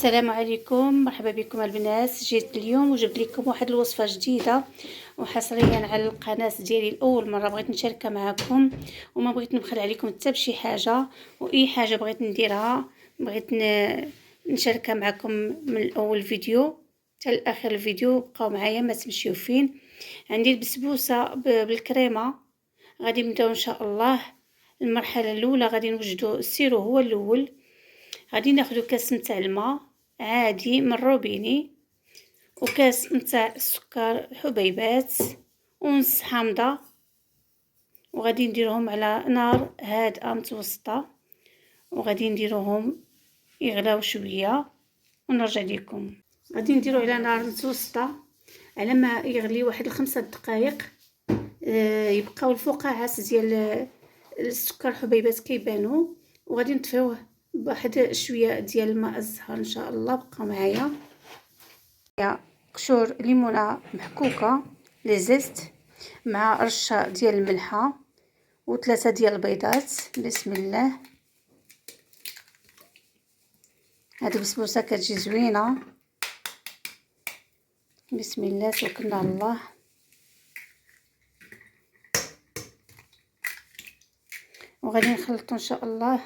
السلام عليكم، مرحبا بكم البنات. جيت اليوم وجبت لكم واحد الوصفه جديده وحصريا على القناه ديالي. لاول مره بغيت نشاركها معكم وما بغيت نبخل عليكم حتى بشي حاجه، واي حاجه بغيت نديرها بغيت نشاركها معكم من الاول فيديو حتى لاخر الفيديو. بقاو معايا ما تمشيو فين. عندي البسبوسه بالكريمه. غادي نبداو ان شاء الله. المرحله الاولى غادي نوجدوا السيرو هو الاول. غادي ناخذ كاس نتاع الماء عادي من الروبيني، وكاس نتاع السكر حبيبات، ونص حامضه، وغادي نديرهم على نار هادئه متوسطه، وغادي نديروهم يغلاو شويه ونرجع لكم. غادي نديرو على نار متوسطه على ما يغلي واحد 5 دقائق. يبقاو الفقاعات ديال السكر حبيبات كيبانوا، وغادي نطفيوه بواحد شويه ديال الماء الزهر ان شاء الله. بقاو معايا. قشور ليمونه محكوكه لي زيست مع رشه ديال الملحه و3 ديال البيضات. بسم الله. هاد البسبوسه كتجي زوينه. بسم الله توكلنا على الله. وغادي نخلطوا ان شاء الله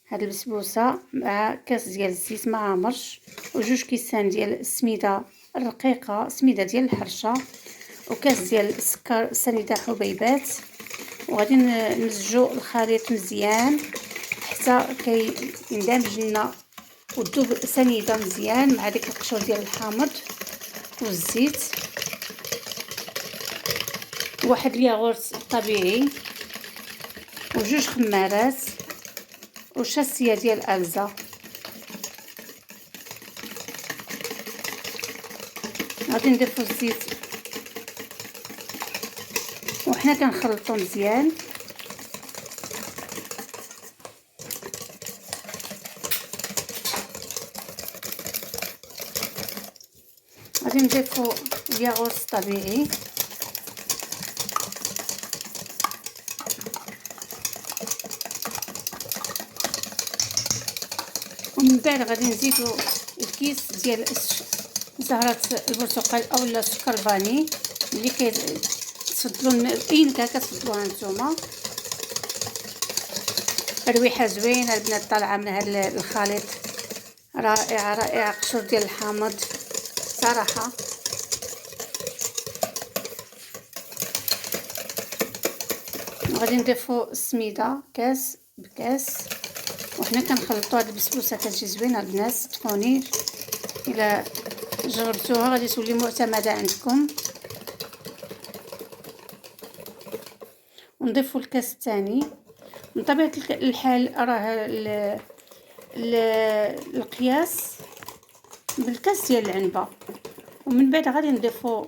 هاد البسبوسه مع كاس ديال الزيت ما عامرش، وجوج كيسان ديال السميده الرقيقه، سميده ديال الحرشه، وكاس ديال السكر سنيده حبيبات. وغادي نمزجوا الخليط مزيان حتى كيندمج لنا وتذوب سنيده مزيان مع ديك القشور ديال الحامض والزيت. واحد الياغورت طبيعي وجوج خمارات وشاسيه ديال الزا. غادي نضيفو الزيت وحنا كنخلطو مزيان. غادي نضيفو الياغورت الطبيعي ومن بعد غادي نزيدو الكيس ديال زهرة البرتقال اولا سكر فاني اللي كتفضلوا، اي نكهه كتفضلوها نتوما. الريحه زوينه البنات طالعه من هذا الخليط، رائعه رائعه. قشور ديال الحامض صراحه. غادي نضيفو السميده كاس بكاس وحنا كنخلطوا هاد البسبوسه. كتجي زوينه البنات، صدقوني الا جربتوها غادي تولي معتمده عندكم. ونضيفوا الكاس الثاني. من طبيعه الحال راه القياس بالكاس ديال العنبه. ومن بعد غادي نضيفوا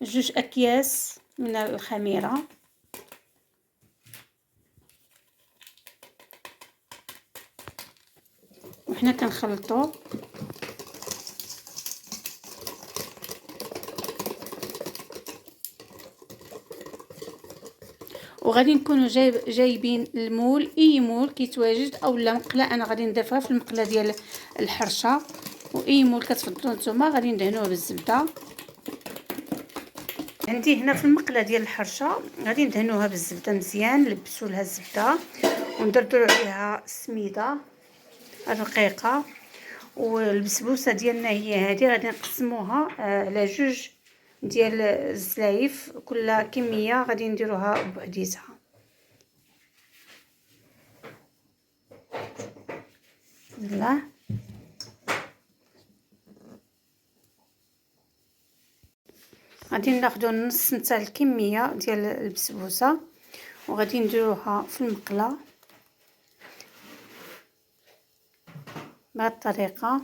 2 اكياس من الخميره وحنا كنخلطوا. وغادي نكونوا جايبين المول، اي مول كيتواجد اولا مقله. انا غادي نضيفها في المقله ديال الحرشه، واي مول كتفضلوا نتوما. غادي ندهنوه بالزبده. عندي هنا في المقله ديال الحرشه غادي ندهنوها بالزبده مزيان. نلبسوا لها الزبده وندردروا عليها السميده الرقيقه. والبسبوسه ديالنا هي هذه. غادي نقسموها على 2 ديال الزلايف، كل كميه غادي نديروها بوحديتها. بسم الله. غادي ناخذوا النص نتاع الكميه ديال البسبوسه وغادي نديروها في المقله بهذه الطريقه.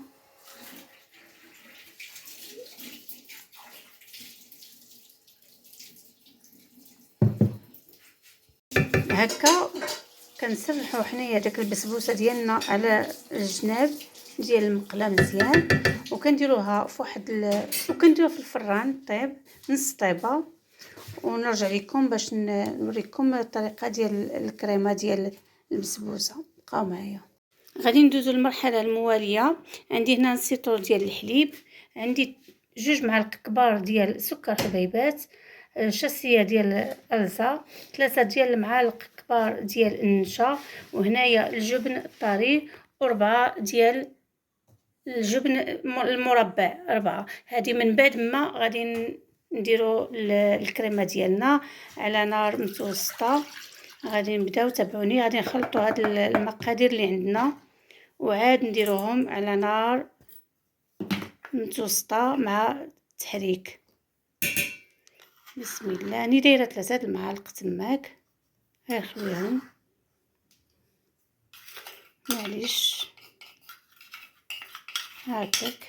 هكا كنسرحوا حنايا داك البسبوسه ديالنا على الجناب ديال المقله مزيان، وكنديروها في واحد وكنديروها في الفران طيب نص طيبه، ونرجع لكم باش نوريكم الطريقه ديال الكريمه ديال البسبوسه. بقاو معايا. غادي ندوزو للمرحله المواليه. عندي هنا نص لتر ديال الحليب، عندي 2 معالق كبار ديال سكر حبيبات، شاسيه ديال الزا، 3 ديال المعالق كبار ديال النشا، وهنايا الجبن الطري، و4 ديال الجبن المربع 4. هذه من بعد ما غادي نديرو الكريمه ديالنا على نار متوسطه. غادي نبداو تابعوني، غادي نخلطوا هاد المقادير اللي عندنا وعاد نديروهم على نار متوسطه مع التحريك. بسم الله. راني دايره 3 المعالق تماك، غير خويهم معليش هاكاك.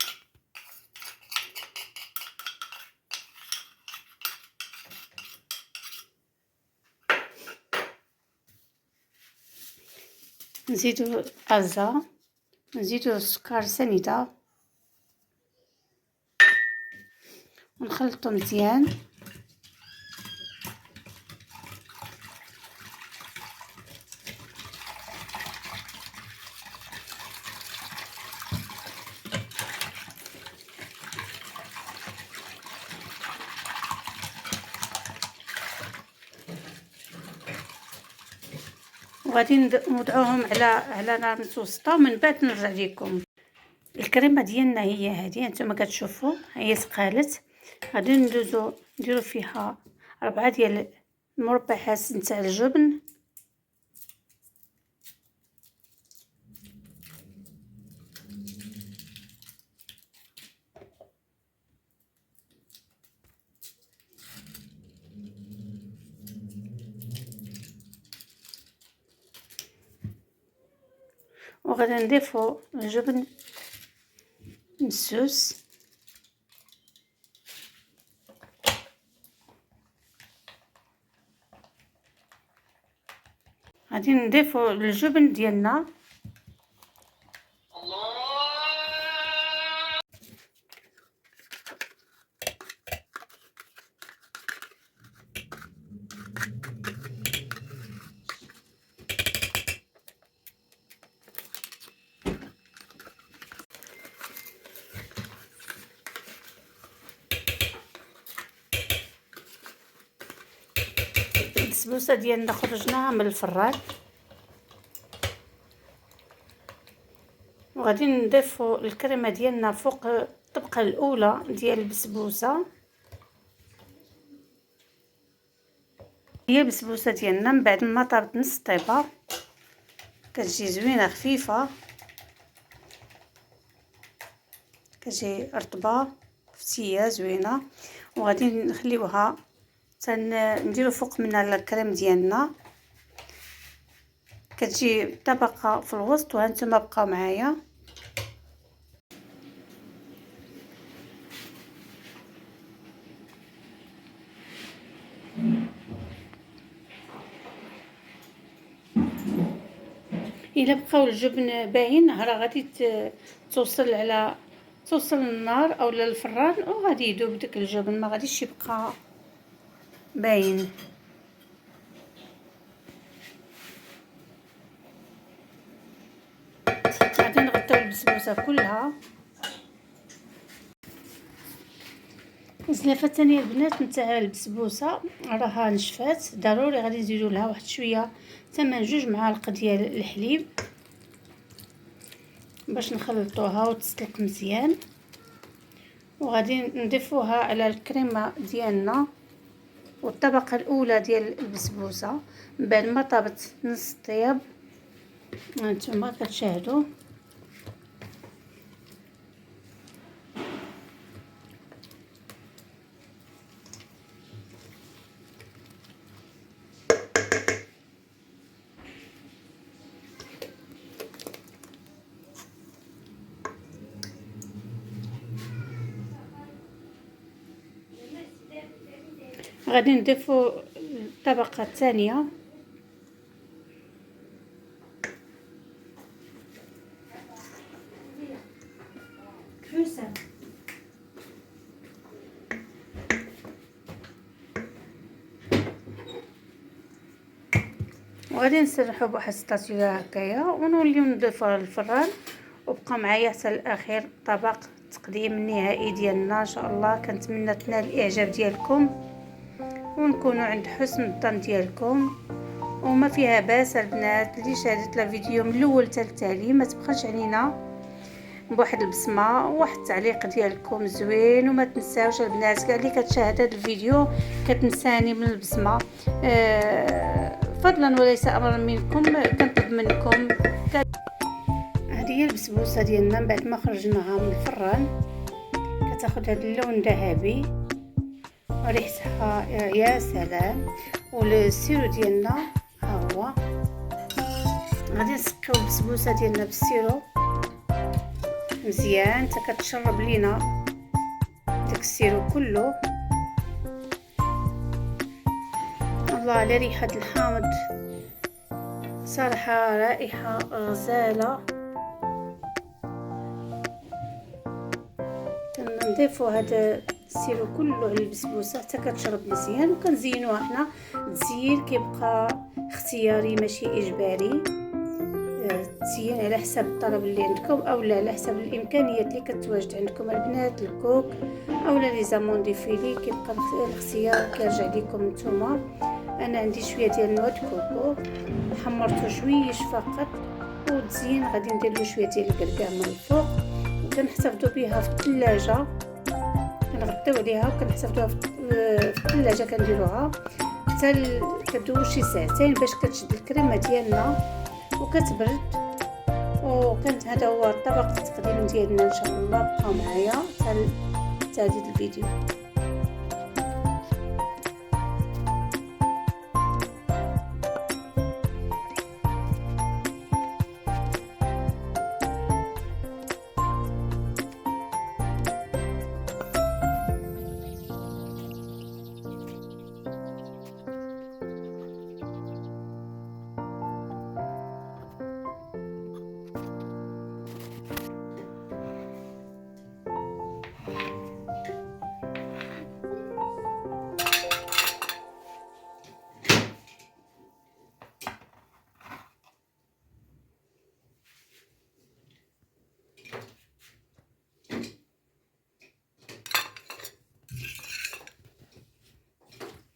نزيدو الزا، نزيدو السكر سنيده ونخلطو مزيان. وغادي نوضعوهم على نار متوسطه، ومن بعد نرجع لكم. الكريمه ديالنا هي هذه انتما كتشوفوا هي سقالت. غادي نديرو فيها 4 ديال المربعات نتاع الجبن، وغادي نضيفو الجبن مسوس، غادي نضيفو الجبن ديالنا البسبوسه ديالنا خرجناها من الفران، وغادي نضيفوا الكريمه ديالنا فوق الطبقه الاولى ديال البسبوسه. هي البسبوسه ديالنا من بعد ما طابت نص طيبه كتجي زوينه خفيفه، كتجي رطبه فتيه زوينه. وغادي نخليوها نديرو فوق منها الكريم ديالنا، كتجي طبقه في الوسط. وهانتوما بقاو معايا. الا بقاو الجبن باين راه غادي توصل للنار او للفران، وغادي يذوب داك الجبن، ما غاديش يبقى باين. غادي نغطيو البسبوسه كلها. الزلافه الثانيه البنات نتاع البسبوسه راها نشفات، ضروري غادي نزيدو لها واحد شويه ثمن 2 معالق ديال الحليب باش نخلطوها وتسلق مزيان. وغادي نضيفوها على الكريمه ديالنا والطبقه الاولى ديال البسبوسه من بعد ما طابت نص طياب. هانتوما كتشاهدوا غادي نضيفوا الطبقه الثانيه. وغادي نسرحو بواحد 6 هكايا ونوليو نضيفوها للفران. وبقى معايا حتى الاخير طبق التقديم النهائي ديالنا. ان شاء الله كنتمنى تنال الاعجاب ديالكم ونكونوا عند حسن الظن ديالكم. وما فيها باس البنات اللي شاهدت الفيديو من الاول حتى التالي ما تبخلش علينا بواحد البصمه وواحد التعليق ديالكم زوين. وما تنساوش البنات كاع اللي كتشاهد هذا الفيديو كتنساني من البصمه فضلا وليس امرا منكم كنطلب منكم. هذه هي البسبوسه ديالنا من بعد ما خرجناها من الفران كتاخذ هذا اللون ذهبي وريحتها يا سلام. والسيرو ديالنا ها هو. غادي نسقيو البسبوسه ديالنا بالسيرو مزيان حتى كتشرب لينا داك السيرو كله. الله على ريحه الحامض صراحه رائحه غزاله. كنضيفوا هذا السيرو كله على البسبوسه حتى كتشرب مزيان. وكنزينوها حنا. التزيين كيبقى اختياري ماشي اجباري. تزين على حسب الطلب اللي عندكم او لا على حسب الامكانيات اللي كتواجد عندكم البنات. الكوك او لي زامون دي فيلي كيبقى الاختيار كيرجع لكم نتوما. انا عندي شويه ديال نوع كوكو حمرته شويش فقط. وتزين غادي ندير له شويه ديال الكركاع من الفوق. وكنحتفظوا بها في الثلاجه كنغطيو عليها وكنحتفظوها في الثلاجه كنديروها حتى كدوز شي ساعتين باش كتشد الكريمه ديالنا وكتبرد. وكانت هذا هو الطبق التقديم ديالنا ان شاء الله. بقاو معايا حتى هذا الفيديو.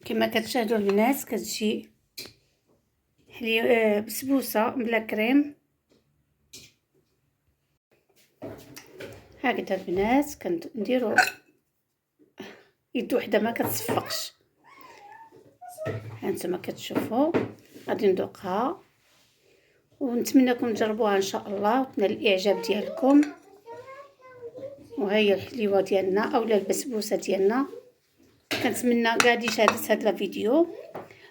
كما كتشاهدوا البنات كتجي بسبوسه بلا كريم هكذا البنات. كنديروا يد وحده ما كتصفقش. هانتوما كتشوفوا غادي ندوقها ونتمنىكم تجربوها ان شاء الله وتنال الاعجاب ديالكم. وهي الحليوه ديالنا اولا البسبوسه ديالنا. كنتمنى كاع اللي شاهدت هذا الفيديو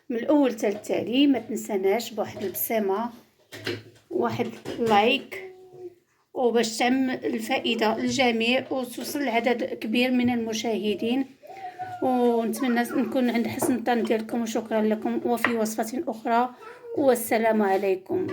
من الاول حتى التالي ما تنساناش بواحد الابتسامه واحد لايك وباش تعم الفائده للجميع وتوصل لعدد كبير من المشاهدين. ونتمنى نكون عند حسن الظن ديالكم. وشكرا لكم وفي وصفه اخرى والسلام عليكم.